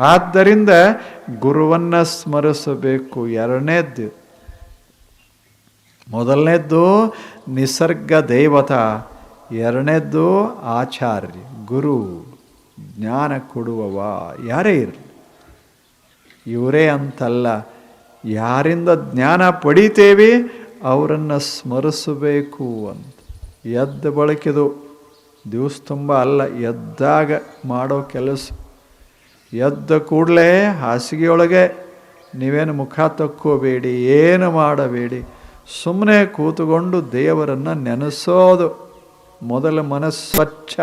ಆದ್ದರಿಂದ ಗುರುವನ್ನು ಸ್ಮರಿಸಬೇಕು. ಎರಡನೇದ್ದು, ಮೊದಲನೇದ್ದು ನಿಸರ್ಗ ದೇವತಾ, ಎರಡನೇದ್ದು ಆಚಾರ್ಯ ಗುರು, ಜ್ಞಾನ ಕೊಡುವವ ಯಾರೇ ಇರಲಿ. ಇವರೇ ಅಂತಲ್ಲ, ಯಾರಿಂದ ಜ್ಞಾನ ಪಡಿತೇವೆ ಅವರನ್ನು ಸ್ಮರಿಸಬೇಕು ಅಂತ. ಎದ್ದ ಬಳಕೆದು ದಿವಸ ತುಂಬ ಅಲ್ಲ, ಎದ್ದಾಗ ಮಾಡೋ ಕೆಲಸ. ಎದ್ದ ಕೂಡಲೇ ಹಾಸಿಗೆಯೊಳಗೆ ನೀವೇನು ಮುಖ ತಕ್ಕೋಬೇಡಿ, ಏನು ಮಾಡಬೇಡಿ, ಸುಮ್ಮನೆ ಕೂತುಕೊಂಡು ದೇವರನ್ನು ನೆನೆಸೋದು. ಮೊದಲ ಮನಸ್ಸು ಸ್ವಚ್ಛ,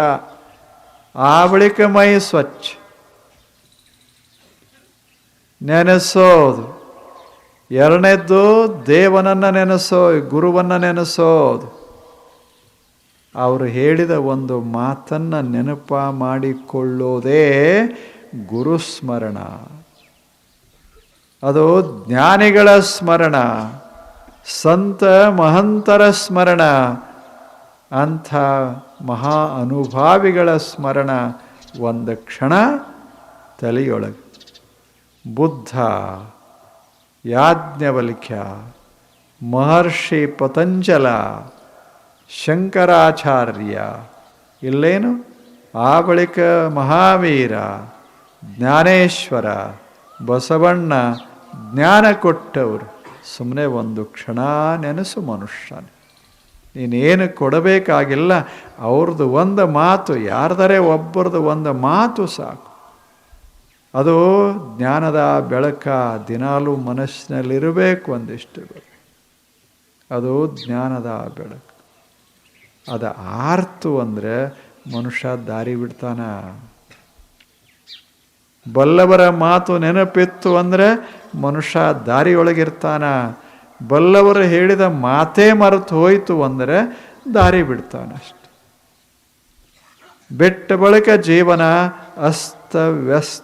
ಆ ಬಳಿಕ ಮೈ ಸ್ವಚ್ಛ. ನೆನೆಸೋದು. ಎರಡನೇದ್ದು ದೇವನನ್ನು ನೆನೆಸೋ, ಗುರುವನ್ನು ನೆನೆಸೋದು. ಅವರು ಹೇಳಿದ ಒಂದು ಮಾತನ್ನು ನೆನಪ ಮಾಡಿಕೊಳ್ಳೋದೇ ಗುರುಸ್ಮರಣ. ಅದು ಜ್ಞಾನಿಗಳ ಸ್ಮರಣ, ಸಂತ ಮಹಂತರ ಸ್ಮರಣ, ಅಂಥ ಮಹಾ ಅನುಭಾವಿಗಳ ಸ್ಮರಣ ಒಂದು ಕ್ಷಣ ತಲೆಯೊಳಗೆ. ಬುದ್ಧ, ಯಾಜ್ಞವಲ್ಕ್ಯ, ಮಹರ್ಷಿ ಪತಂಜಲ, ಶಂಕರಾಚಾರ್ಯ, ಇಲ್ಲೇನು ಆ ಬಳಿಕ ಮಹಾವೀರ, ಜ್ಞಾನೇಶ್ವರ, ಬಸವಣ್ಣ ಜ್ಞಾನ ಕೊಟ್ಟವರು. ಸುಮ್ಮನೆ ಒಂದು ಕ್ಷಣ ನೆನೆಸು ಮನುಷ್ಯನ. ನೀನೇನು ಕೊಡಬೇಕಾಗಿಲ್ಲ, ಅವ್ರದ್ದು ಒಂದು ಮಾತು, ಯಾರ್ದರೆ ಒಬ್ಬರದು ಒಂದು ಮಾತು ಸಾಕು. ಅದು ಜ್ಞಾನದ ಬೆಳಕ ದಿನಾಲೂ ಮನಸ್ಸಿನಲ್ಲಿರಬೇಕು. ಒಂದಿಷ್ಟು ಅದು ಜ್ಞಾನದ ಬೆಳಕು. ಅದು ಆರ್ತು ಅಂದರೆ ಮನುಷ್ಯ ದಾರಿ ಬಿಡ್ತಾನ. ಬಲ್ಲವರ ಮಾತು ನೆನಪಿತ್ತು ಅಂದರೆ ಮನುಷ್ಯ ದಾರಿಯೊಳಗಿರ್ತಾನ. ಬಲ್ಲವರು ಹೇಳಿದ ಮಾತೇ ಮರೆತು ಹೋಯಿತು ಅಂದರೆ ದಾರಿ ಬಿಡ್ತಾನಷ್ಟೆ. ಬಿಟ್ಟ ಬಳಿಕ ಜೀವನ ಅಸ್ತವ್ಯಸ್ತವಾಗ್ತದೆ.